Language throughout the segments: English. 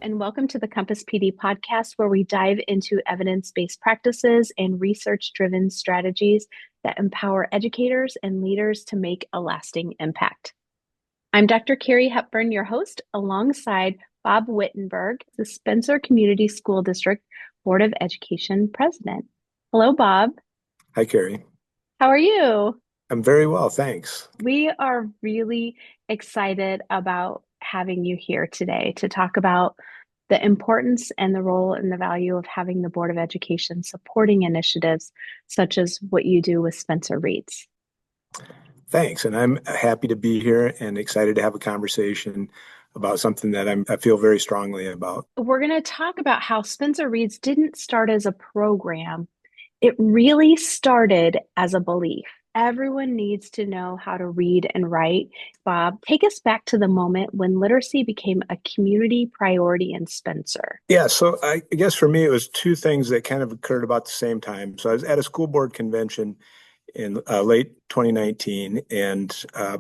and welcome to the Compass PD podcast, where we dive into evidence-based practices and research-driven strategies that empower educators and leaders to make a lasting impact. I'm Dr. Carrie Hepburn, your host, alongside Bob Whittenberg, the Spencer Community School District Board of Education President. Hello, Bob. Hi, Carrie. How are you? I'm very well, thanks. We are really excited about having you here today to talk about the importance and the role and the value of having the Board of Education supporting initiatives such as what you do with Spencer Reads. Thanks, and I'm happy to be here and excited to have a conversation about something that I feel very strongly about. We're going to talk about how Spencer Reads didn't start as a program. It really started as a belief. Everyone needs to know how to read and write. Bob, take us back to the moment when literacy became a community priority in Spencer. Yeah, so I guess for me, it was two things that kind of occurred about the same time. So I was at a school board convention in late 2019, and I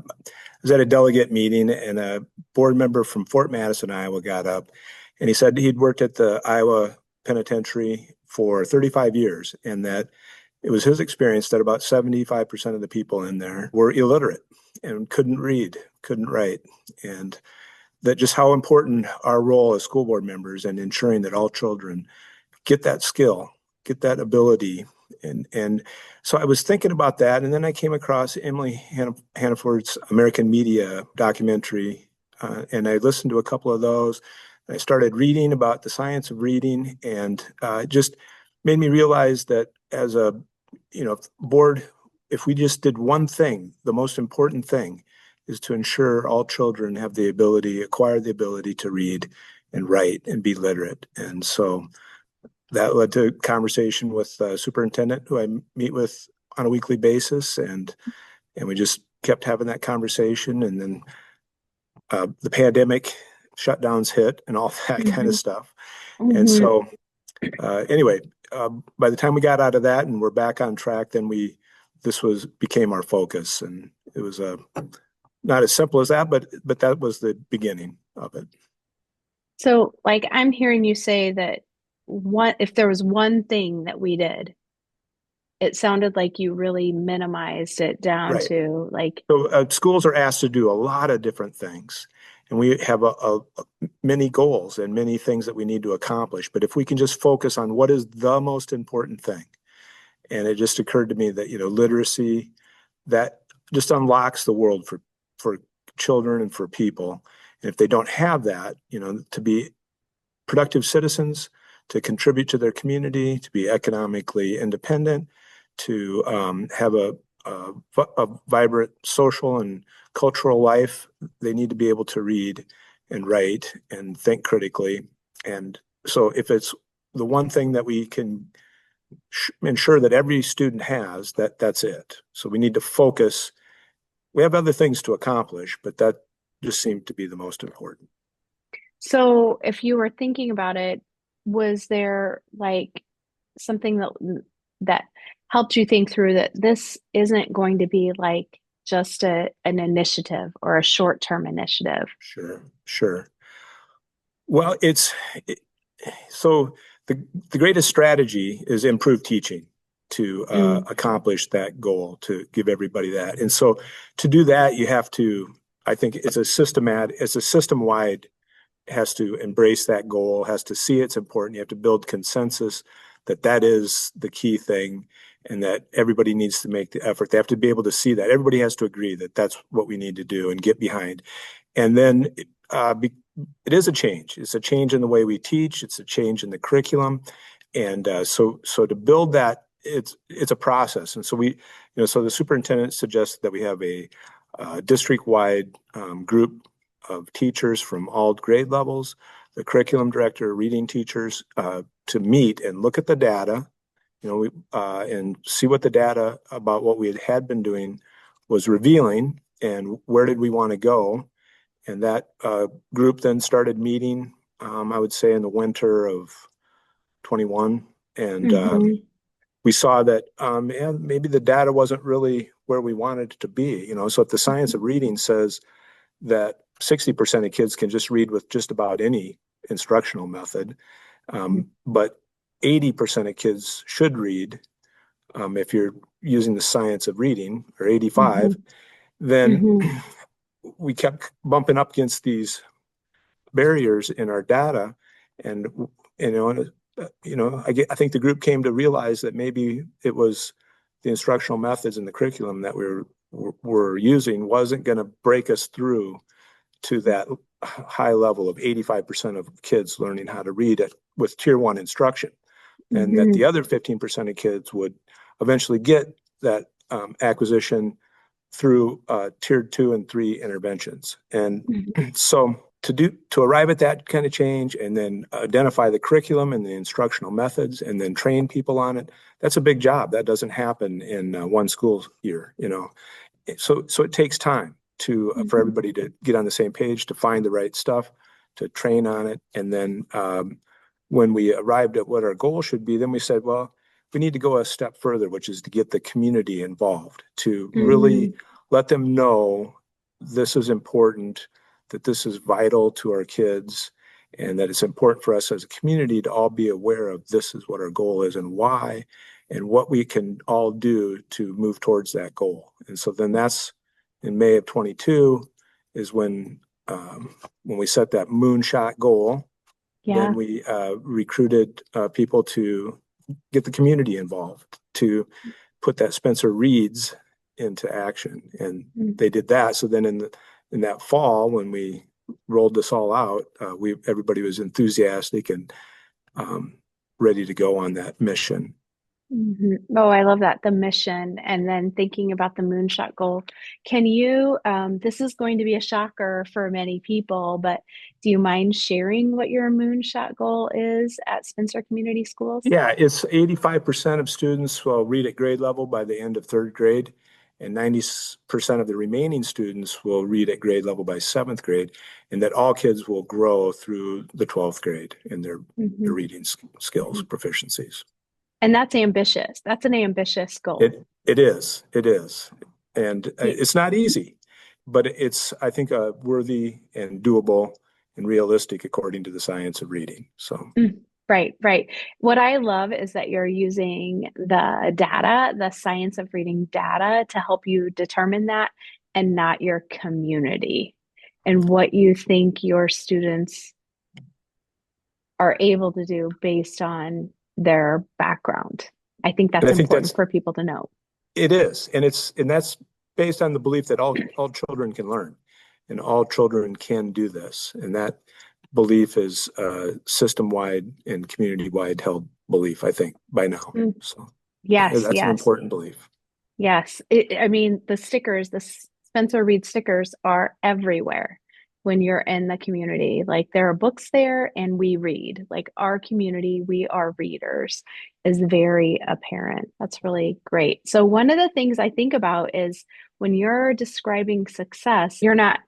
was at a delegate meeting, and a board member from Fort Madison, Iowa, got up, and he said he'd worked at the Iowa Penitentiary for 35 years, and that it was his experience that about 75% of the people in there were illiterate and couldn't read, couldn't write, and that just how important our role as school board members and ensuring that all children get that skill, get that ability. And so I was thinking about that, and then I came across Emily Hannaford's American Media documentary, and I listened to a couple of those. I started reading about the science of reading, and it just made me realize that as a board, if we just did one thing, the most important thing is to ensure all children have the ability, acquire the ability to read and write and be literate. And so that led to a conversation with the superintendent, who I meet with on a weekly basis, and we just kept having that conversation. And then the pandemic shutdowns hit and all that kind of stuff. And so anyway, by the time we got out of that and we're back on track, then became our focus, and it was not as simple as that, but that was the beginning of it. So, I'm hearing you say that if there was one thing that we did, it sounded like you really minimized it down Right. to So schools are asked to do a lot of different things, and we have many goals and many things that we need to accomplish. But if we can just focus on what is the most important thing, and it just occurred to me that literacy, that just unlocks the world for children and for people. And if they don't have that, to be productive citizens, to contribute to their community, to be economically independent, to have a vibrant social and cultural life, they need to be able to read and write and think critically. And so if it's the one thing that we can ensure that every student has, that's it. So we need to focus. We have other things to accomplish, but that just seemed to be the most important. So if you were thinking about it, was there something that helped you think through that this isn't going to be just an initiative or a short-term initiative? Sure. Well, so the greatest strategy is improved teaching to accomplish that goal, to give everybody that. And so to do that, you have to, I think it's a system-wide, has to embrace that goal, has to see it's important. You have to build consensus that is the key thing, and that everybody needs to make the effort. They have to be able to see that. Everybody has to agree that that's what we need to do and get behind. And then it is a change. It's a change in the way we teach. It's a change in the curriculum. And so to build that, it's a process. And so so the superintendent suggests that we have a district-wide group of teachers from all grade levels, the curriculum director, reading teachers, to meet and look at the data, and see what the data about what we had been doing was revealing, and where did we want to go. And that group then started meeting, I would say, in the winter of 21. And we saw that maybe the data wasn't really where we wanted it to be. So if the science of reading says that 60% of kids can just read with just about any instructional method. Mhm. But 80% of kids should read. If you're using the science of reading, or 85, Mhm. then Mhm. we kept bumping up against these barriers in our data. And, I think the group came to realize that maybe it was the instructional methods and the curriculum that we're using wasn't going to break us through to that high level of 85% of kids learning how to read it with tier one instruction, and that the Mhm. other 15% of kids would eventually get that acquisition through tier two and three interventions. And Mhm. so to arrive at that kind of change and then identify the curriculum and the instructional methods and then train people on it, that's a big job. That doesn't happen in one school year, so it takes time to for Mhm. everybody to get on the same page, to find the right stuff, to train on it. And then when we arrived at what our goal should be, then we said, well, we need to go a step further, which is to get the community involved, to really Mhm. let them know this is important, that this is vital to our kids, and that it's important for us as a community to all be aware of this is what our goal is and why, and what we can all do to move towards that goal. And so then that's in May of 22 is when we set that moonshot goal. Then Yeah. we recruited people to get the community involved, to put that Spencer Reads into action, and Mhm. they did that. So then in that fall, when we rolled this all out, we everybody was enthusiastic and um, ready to go on that mission. Mhm. Oh, I love that. The mission, and then thinking about the moonshot goal. Can you, this is going to be a shocker for many people, but do you mind sharing what your moonshot goal is at Spencer Community Schools? Yeah, it's 85% of students will read at grade level by the end of third grade, and 90% of the remaining students will read at grade level by seventh grade, and that all kids will grow through the 12th grade in their Hmm. reading skills, proficiencies. And that's ambitious. That's an ambitious goal. It is, and Yeah. it's not easy, but it's, I think, worthy and doable and realistic according to the science of reading. So Mm. Right, right. What I love is that you're using the data, the science of reading data to help you determine that and not your community and what you think your students are able to do based on their background. I think and that's I think important that's for people to know. it is, and that's based on the belief that all children can learn, and all children can do this, and that belief is system wide and community wide held belief. I think by now, Mm. so yeah, Yes, that's an yes. important belief. Yes. I mean, the stickers, the Spencer Reed stickers are everywhere when you're in the community. Like there are books there and we read. Like our community, we are readers is very apparent. That's really great. So one of the things I think about is when you're describing success, you're not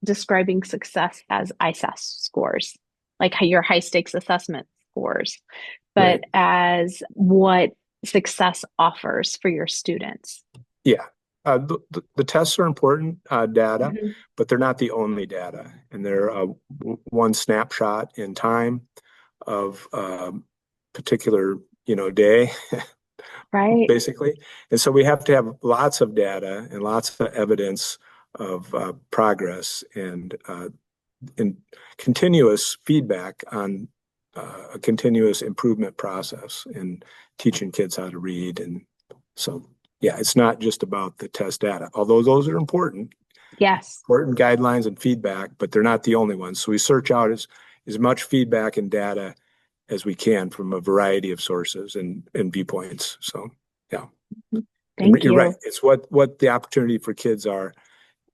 describing success as ISAS scores, like your high stakes assessment scores, but Right. as what success offers for your students. Yeah. The tests are important data, Mhm. but they're not the only data, and they're one snapshot in time of particular day, Right. basically. And so we have to have lots of data and lots of evidence of progress and continuous feedback on a continuous improvement process in teaching kids how to read. And so, yeah, it's not just about the test data, although those are Yes. important guidelines and feedback, but they're not the only ones. So we search out as much feedback and data as we can from a variety of sources and viewpoints. So, yeah. And Thank you're right. you. It's what the opportunity for kids are,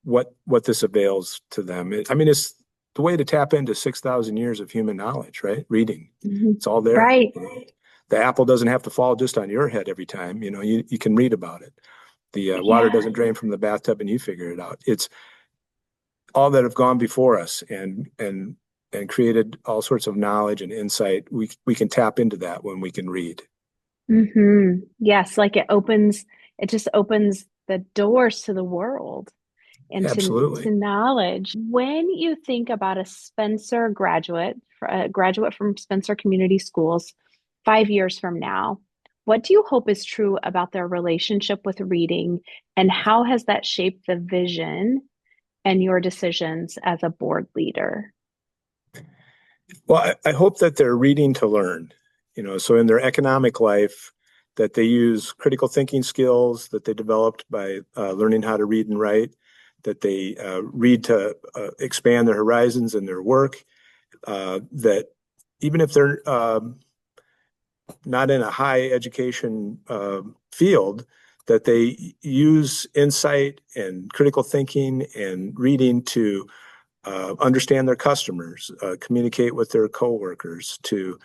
what this avails to them. I mean, it's the way to tap into 6,000 years of human knowledge, right? Reading. Mhm. It's all there. Right. The apple doesn't have to fall just on your head every time. You can read about it. The water Yeah. doesn't drain from the bathtub and you figure it out. It's all that have gone before us and created all sorts of knowledge and insight. We can tap into that when we can read. Yes, like it just opens the doors to the world. and to Absolutely. knowledge. When you think about a Spencer graduate, a graduate from Spencer Community Schools 5 years from now, what do you hope is true about their relationship with reading, and how has that shaped the vision and your decisions as a board leader? Well, I hope that they're reading to learn, so in their economic life, that they use critical thinking skills that they developed by learning how to read and write, that they read to expand their horizons in their work, that even if they're not in a high education field, that they use insight and critical thinking and reading to understand their customers, communicate with their coworkers, to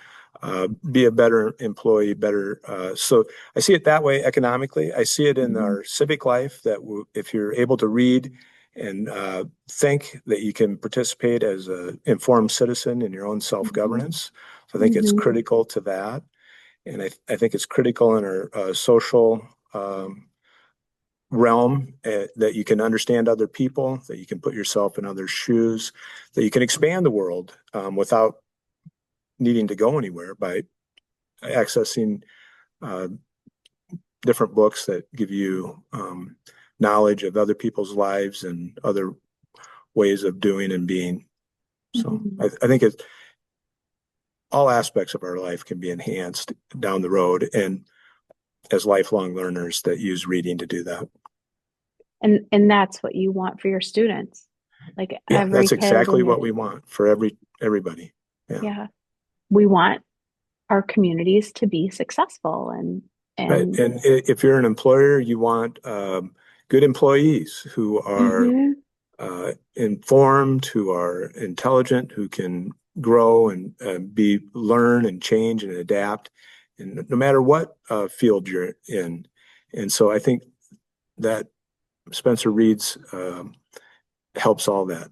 be a better employee, better. So I see it that way economically. I see it in Mhm. our civic life that if you're able to read and think that you can participate as an informed citizen in your own Mhm. self-governance. So I think it's Mhm. critical to that. And I think it's critical in our social realm, that you can understand other people, that you can put yourself in others' shoes, that you can expand the world without needing to go anywhere by accessing uh, different books that give you knowledge of other people's lives and other ways of doing and being. So Mhm. I think all aspects of our life can be enhanced down the road, and as lifelong learners that use reading to do that. And that's what you want for your students. Like Yeah, every that's kid exactly in your, what we want for everybody. Yeah. yeah, we want our communities to be successful Right. and And if you're an employer, you want good employees who are mhm, informed, who are intelligent, who can grow and learn and change and adapt, and no matter what field you're in. And so I think that Spencer Reed's helps all that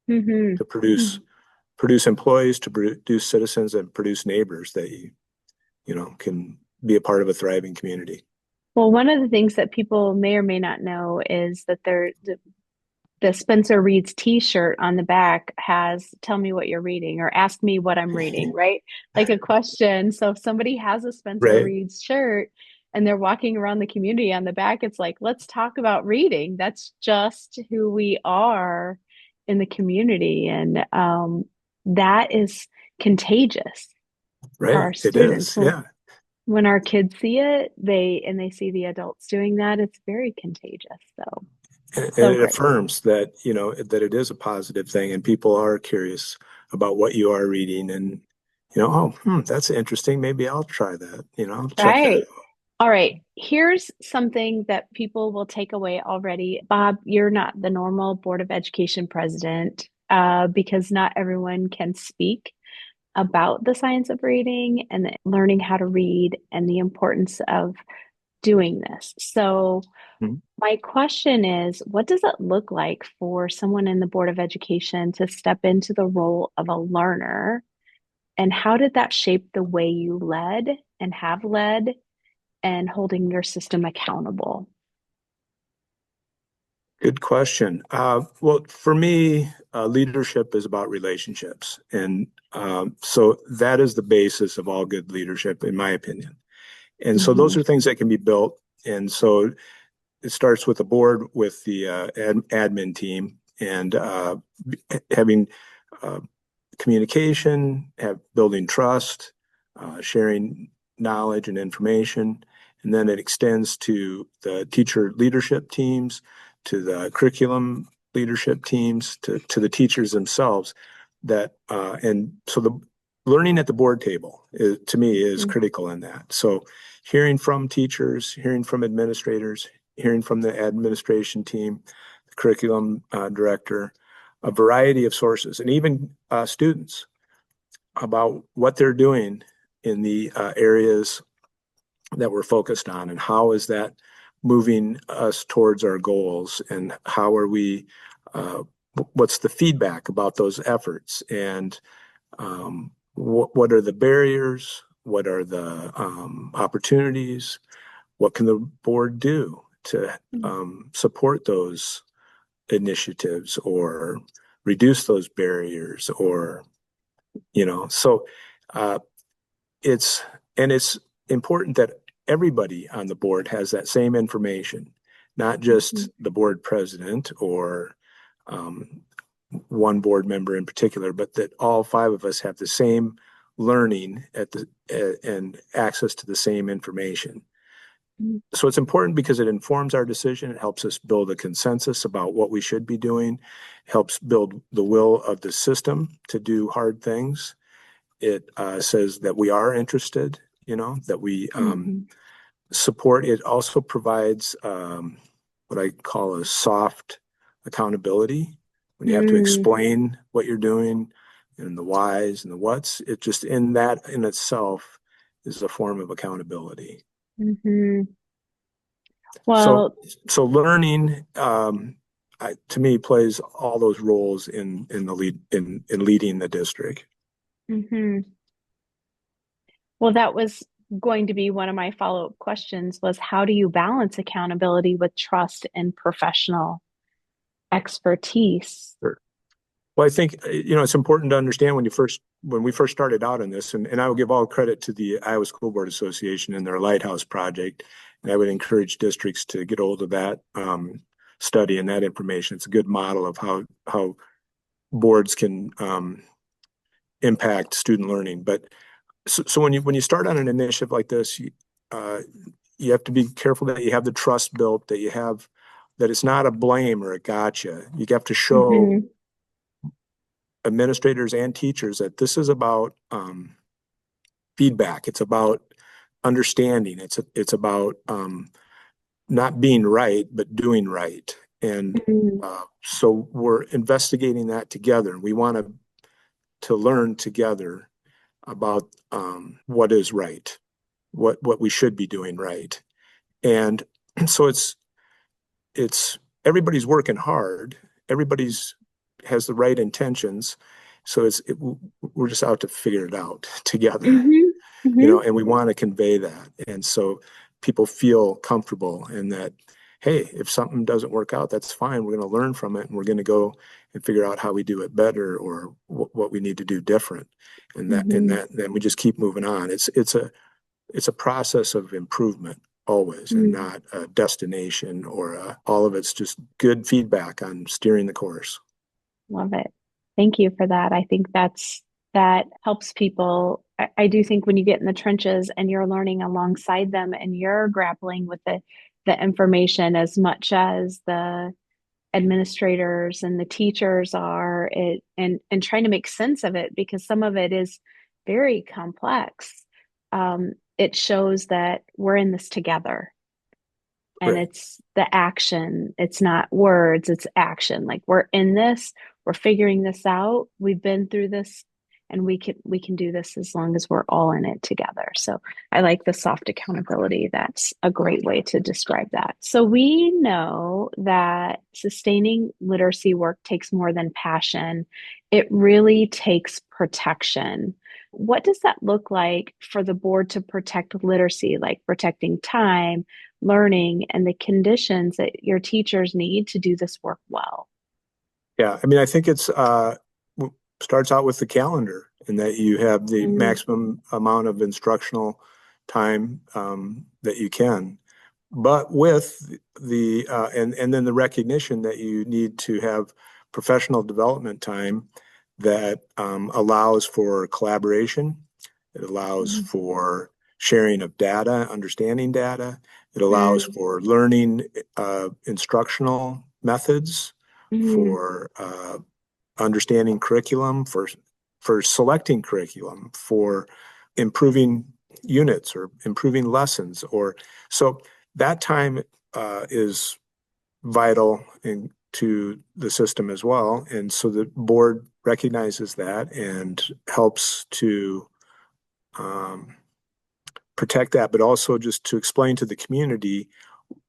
mhm. to produce employees, to produce citizens, and produce neighbors that you can be a part of a thriving community. Well, one of the things that people may or may not know is that the Spencer Reed's t-shirt on the back has "Tell me what you're reading" or "Ask me what I'm reading," right? Like a question. So if somebody has a Spencer Right. Reed's shirt and they're walking around the community, on the back it's like, let's talk about reading. That's just who we are in the community. And that is contagious for Right. our It students. is. Well, Yeah. when our kids see it, they see the adults doing that, it's very contagious. So And so it great. affirms that, that it is a positive thing and people are curious about what you are reading, and, oh, that's interesting. Maybe I'll try that. I'll check that out. Right. All right. Here's something that people will take away already. Bob, you're not the normal Board of Education president, because not everyone can speak about the science of reading and learning how to read and the importance of doing this. So, Mhm. my question is, what does it look like for someone in the Board of Education to step into the role of a learner? And how did that shape the way you led and have led and holding your system accountable? Good question. Well, for me, leadership is about relationships. And so that is the basis of all good leadership, in my opinion. And so those Mhm. are things that can be built. And so it starts with the board, with the admin team, and having uh, communication, building trust, sharing knowledge and information. And then it extends to the teacher leadership teams, to the curriculum leadership teams, to the teachers themselves. And so the learning at the board table to me is Mm. critical in that. So hearing from teachers, hearing from administrators, hearing from the administration team, the curriculum director, a variety of sources, and even students about what they're doing in the areas that we're focused on, and how is that moving us towards our goals, and how are we, uh, what's the feedback about those efforts, and what are the barriers, what are the opportunities, what can the board do to Mm. support those initiatives or reduce those barriers or, so uh, it's, and it's important that everybody on the board has that same information, not Mhm. just the board president or um, one board member in particular, but that all five of us have the same learning and access to the same information. Mhm. So it's important because it informs our decision. It helps us build a consensus about what we should be doing, helps build the will of the system to do hard things. It says that we are interested, that we Mhm. support. It also provides what I call a soft accountability. When you have to Mm. explain what you're doing and the whys and the whats, it just in that in itself is a form of accountability. Mhm. So, Well, so learning, to me, plays all those roles in the lead in leading the district. mhm. Well, that was going to be one of my follow-up questions was how do you balance accountability with trust and professional expertise? Sure. Well, I think it's important to understand when we first started out on this, and I will give all credit to the Iowa School Board Association and their Lighthouse project, and I would encourage districts to get hold of that study and that information. It's a good model of how boards can impact student learning. But so when you start on an initiative like this, uh, you have to be careful that you have the trust built, that it's not a blame or a gotcha. You have to show Hmm. administrators and teachers that this is about feedback. It's about understanding. It's about not being right, but doing right. And Hmm. so we're investigating that together. We want to learn together about what is right, what we should be doing right. And so it's everybody's working hard. Everybody's has the right intentions. So we're just out to figure it out together, Hmm. Hmm. and we want to convey that. And so people feel comfortable in that, hey, if something doesn't work out, that's fine. We're going to learn from it and we're going to go and figure out how we do it better or what we need to do different. Hmm. Then we just keep moving on. It's a process of improvement always and Mm. not a destination or all of it's just good feedback on steering the course. Love it. Thank you for that. I think that helps people. I do think when you get in the trenches and you're learning alongside them and you're grappling with the information as much as the administrators and the teachers are it and trying to make sense of it because some of it is very complex. It shows that we're in this together and Right. it's the action. It's not words, it's action. Like we're in this, we're figuring this out. We've been through this and we can do this as long as we're all in it together. So I like the soft accountability. That's a great way to describe that. So we know that sustaining literacy work takes more than passion. It really takes protection. What does that look like for the board to protect literacy, like protecting time, learning, and the conditions that your teachers need to do this work well? Yeah. I mean, I think it's starts out with the calendar and that you have the Mm. maximum amount of instructional time that you can, but with and then the recognition that you need to have professional development time that allows for collaboration. It allows Mm. for sharing of data, understanding data. It allows Mm. for learning instructional methods, Mm. for understanding curriculum, for selecting curriculum, for improving units or improving lessons, or so that time is vital to the system as well. And so the board recognizes that and helps to um, protect that, but also just to explain to the community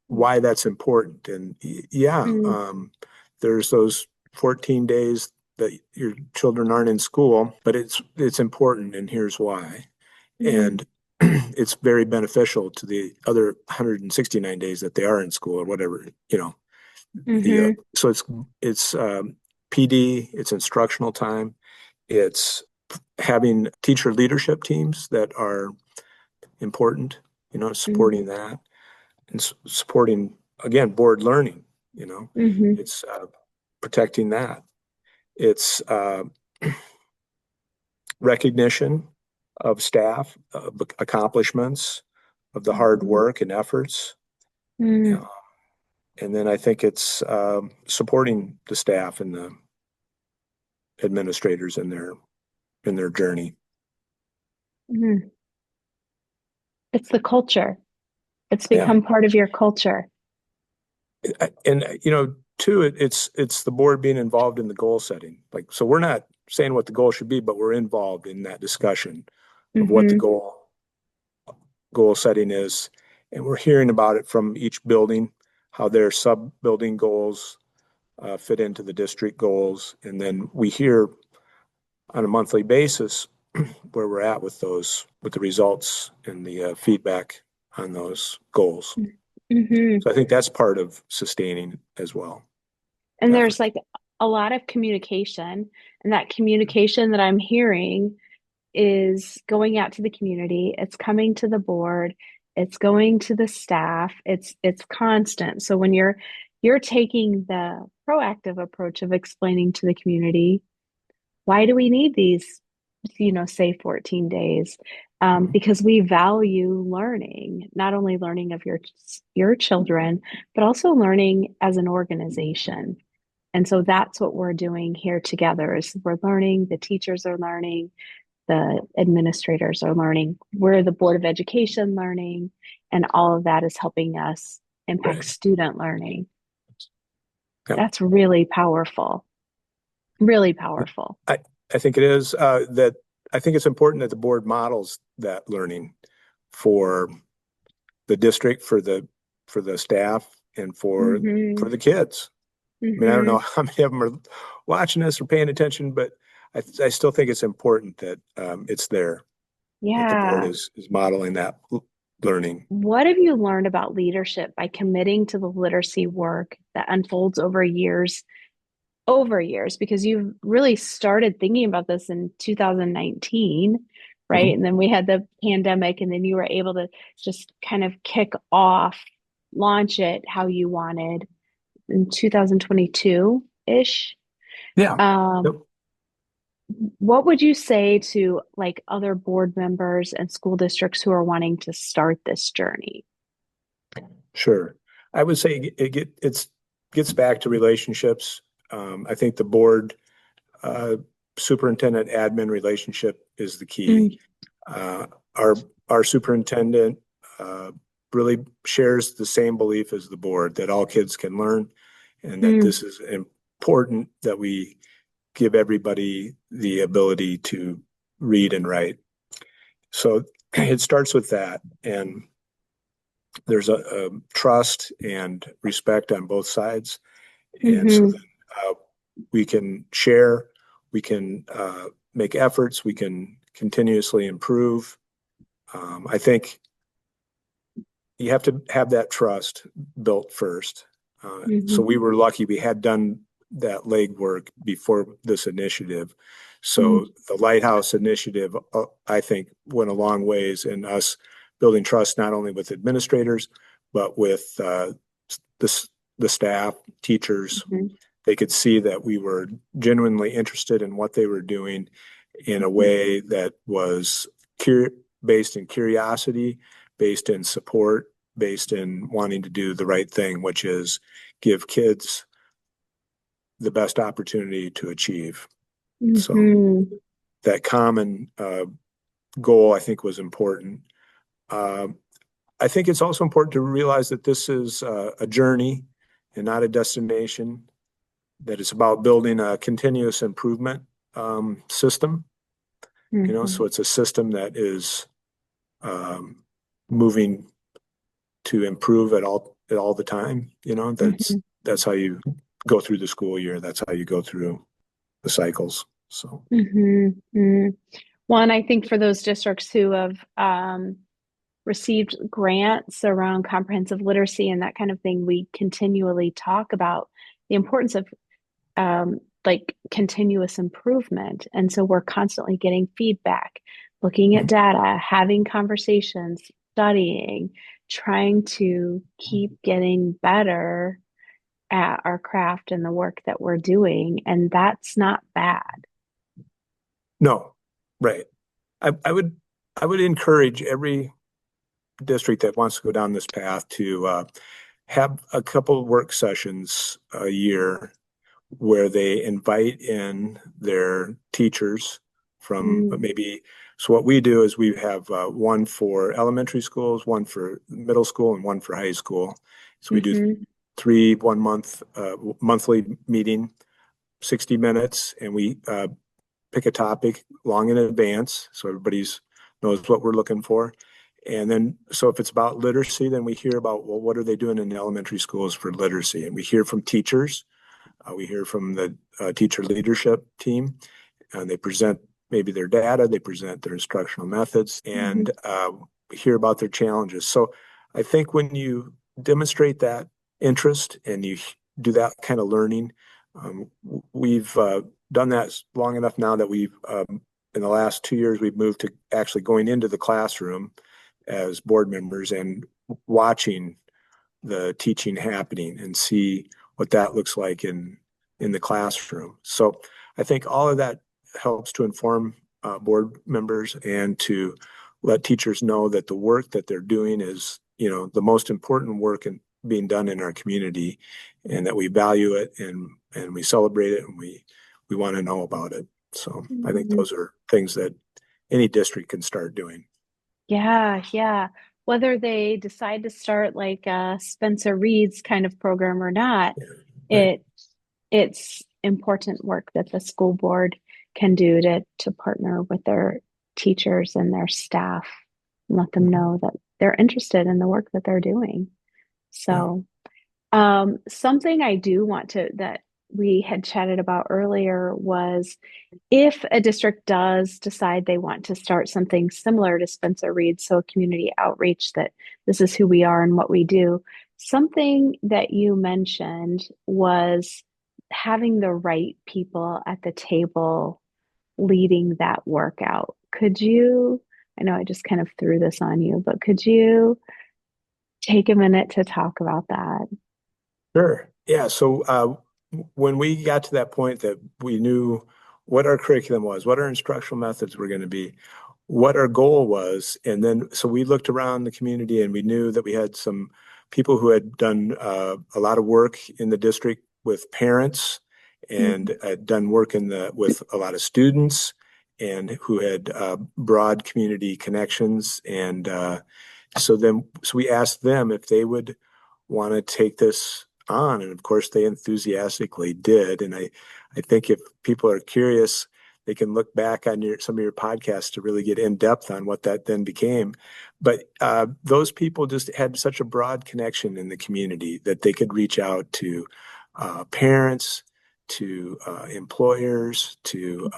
why that's important. And yeah, Mm. there's those 14 days that your children aren't in school, but it's important, and here's why. Mm. And it's very beneficial to the other 169 days that they are in school or whatever, Mm-hmm. So it's PD, it's instructional time, it's having teacher leadership teams that are important, supporting that and supporting, again, board learning, Mm-hmm. it's protecting that. It's recognition of staff, of accomplishments, of the hard work and efforts. Mm-hmm. Uh, and then I think it's supporting the staff and the administrators in their journey. Mm-hmm. It's the culture. It's Yeah, become part of your culture. and too, it's the board being involved in the goal setting. Like, so we're not saying what the goal should be, but we're involved in that discussion of what the Mm-hmm. goal setting is, and we're hearing about it from each building, how their sub building goals fit into the district goals, and then we hear on a monthly basis where we're at with the results and the feedback on those goals. Mm-hmm. So I think that's part of sustaining as well. And there's Definitely. like a lot of communication, and that communication that I'm hearing is going out to the community, it's coming to the board, it's going to the staff, it's constant. So when you're taking the proactive approach of explaining to the community, why do we need these, say 14 days? Mhm. Because we value learning, not only learning of your children, but also learning as an organization. And so that's what we're doing here together is we're learning, the teachers are learning, the administrators are learning, we're the Board of Education learning, and all of that is helping us impact Right. student learning. Yeah. That's really powerful, really powerful. I, I think it is that I think it's important that the board models that learning for the district, for the staff, and Mm-hmm. for the kids. I mean, I don't know Mm-hmm. how many of them are watching this or paying attention, but I still think it's important that it's there, that the board Yeah. is modeling that learning. What have you learned about leadership by committing to the literacy work that unfolds over years, because you've really started thinking about this in 2019, right? Mhm. And then we had the pandemic, and then you were able to just kind of kick off, launch it how you wanted in 2022-ish. Yeah. Yep. Um, what would you say to like other board members and school districts who are wanting to start this journey? Sure. I would say it gets back to relationships. I think the board uh, superintendent admin relationship is the key. Mm, Uh, our our superintendent really shares the same belief as the board that all kids can learn, and that mm, this is important that we give everybody the ability to read and write. So it starts with that, and there's a trust and respect on both sides, and so mm-hmm, then we can share, we can make efforts, we can continuously improve. I think you have to have that trust built first. mm-hmm, So we were lucky we had done that legwork before this initiative. mm, So the Lighthouse initiative, I think, went a long ways in us building trust not only with administrators, but with the, the staff, teachers. mm-hmm, They could see that we were genuinely interested in what they were doing in a mm-hmm, way that was based in curiosity, based in support, based in wanting to do the right thing, which is give kids the best opportunity to achieve. So mm-hmm, that common goal, I think, was important. Uh, I think it's also important to realize that this is a journey and not a destination, that it's about building a continuous improvement system. mm-hmm, So it's a system that is um, moving to improve at all the time. mm-hmm, That's how you go through the school year. That's how you go through the cycles. So mm-hmm. Well, and I think for those districts who have received grants around comprehensive literacy and that kind of thing, we continually talk about the importance of like continuous improvement. And so we're constantly getting feedback, looking at Mhm. data, having conversations, studying, trying to keep getting better at our craft and the work that we're doing. And that's not bad. No, right. I would encourage every district that wants to go down this path to have a couple of work sessions a year where they invite in their teachers from Mm, maybe. So what we do is we have one for elementary schools, one for middle school, and one for high school. So we do mm-hmm, three 1 month monthly meeting, 60 minutes, and we pick a topic long in advance so everybody's knows what we're looking for. And then, so if it's about literacy, then we hear about, well, what are they doing in the elementary schools for literacy? And we hear from teachers, we hear from the teacher leadership team, and they present maybe their data, they present their instructional methods, mm-hmm, and we hear about their challenges. So I think when you demonstrate that interest and you do that kind of learning, we've done that long enough now that we've, in the last 2 years, we've moved to actually going into the classroom as board members and watching the teaching happening and see what that looks like in the classroom. So I think all of that helps to inform board members and to let teachers know that the work that they're doing is, the most important work being done in our community, and that we value it and we celebrate it and we want to know about it. So I think mm-hmm. those are things that any district can start doing. Yeah, yeah. Whether they decide to start like a Spencer Reed's kind of program or not, Yeah, right. it it's important work that the school board can do to partner with their teachers and their staff and let them Mhm. know that they're interested in the work that they're doing. Yeah. So, something I do want to that we had chatted about earlier was if a district does decide they want to start something similar to Spencer Reed, so community outreach, that this is who we are and what we do, something that you mentioned was having the right people at the table leading that workout. Could you, I know I just kind of threw this on you, but could you take a minute to talk about that? Sure. Yeah. So when we got to that point that we knew what our curriculum was, what our instructional methods were going to be, what our goal was, and then so we looked around the community and we knew that we had some people who had done a lot of work in the district with parents Mm-hmm. and had done work with a lot of students and who had broad community connections. And so we asked them if they would want to take this on. And of course, they enthusiastically did. And I think if people are curious, they can look back on some of your podcasts to really get in depth on what that then became. But those people just had such a broad connection in the community that they could reach out to parents, to employers, to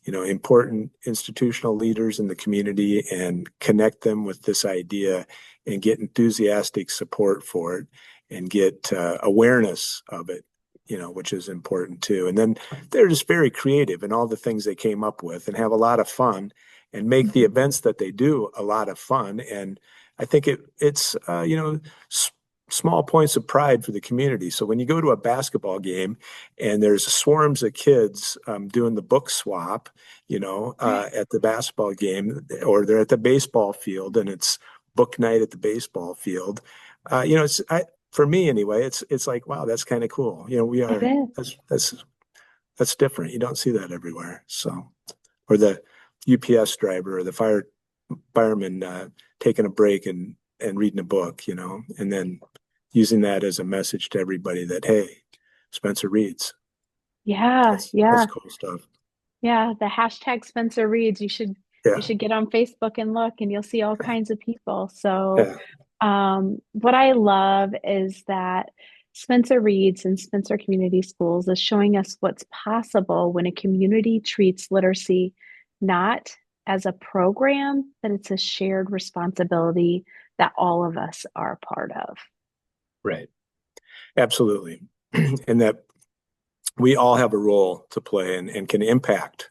important institutional leaders in the community, and connect them with this idea and get enthusiastic support for it and get awareness of it, which is important too. And then they're just very creative in all the things they came up with and have a lot of fun and make the Mm-hmm. events that they do a lot of fun. And I think it's small points of pride for the community. So when you go to a basketball game and there's swarms of kids doing the book swap, at the basketball game, or they're at the baseball field and it's book night at the baseball field. For me anyway, it's like, wow, that's kind of cool. We It are is. that's different. You don't see that everywhere. So, or the UPS driver or the fireman taking a break and reading a book, and then using that as a message to everybody that, hey, Spencer reads. Yeah, That's yeah. cool stuff. Yeah, the hashtag Spencer Reads. You Yeah, should get on Facebook and look, and you'll see all kinds of people. So, yeah. what I love is that Spencer Reads and Spencer Community Schools is showing us what's possible when a community treats literacy not as a program, that it's a shared responsibility that all of us are part of. Right. Absolutely. And that we all have a role to play and can impact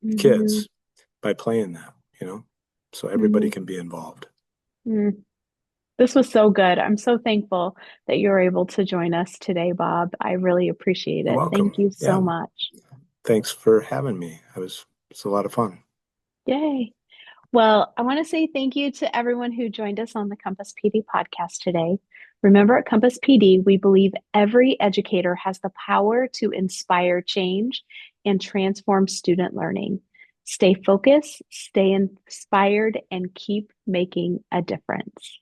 Mm-hmm. kids by playing that, so everybody Mm-hmm. can be involved. Mm. This was so good. I'm so thankful that you're able to join us today, Bob. I really appreciate You're it. welcome. Thank you Yeah. so much. Thanks for having me. It's a lot of fun. Yay. Well, I want to say thank you to everyone who joined us on the Compass PD podcast today. Remember, at Compass PD, we believe every educator has the power to inspire change and transform student learning. Stay focused, stay inspired, and keep making a difference.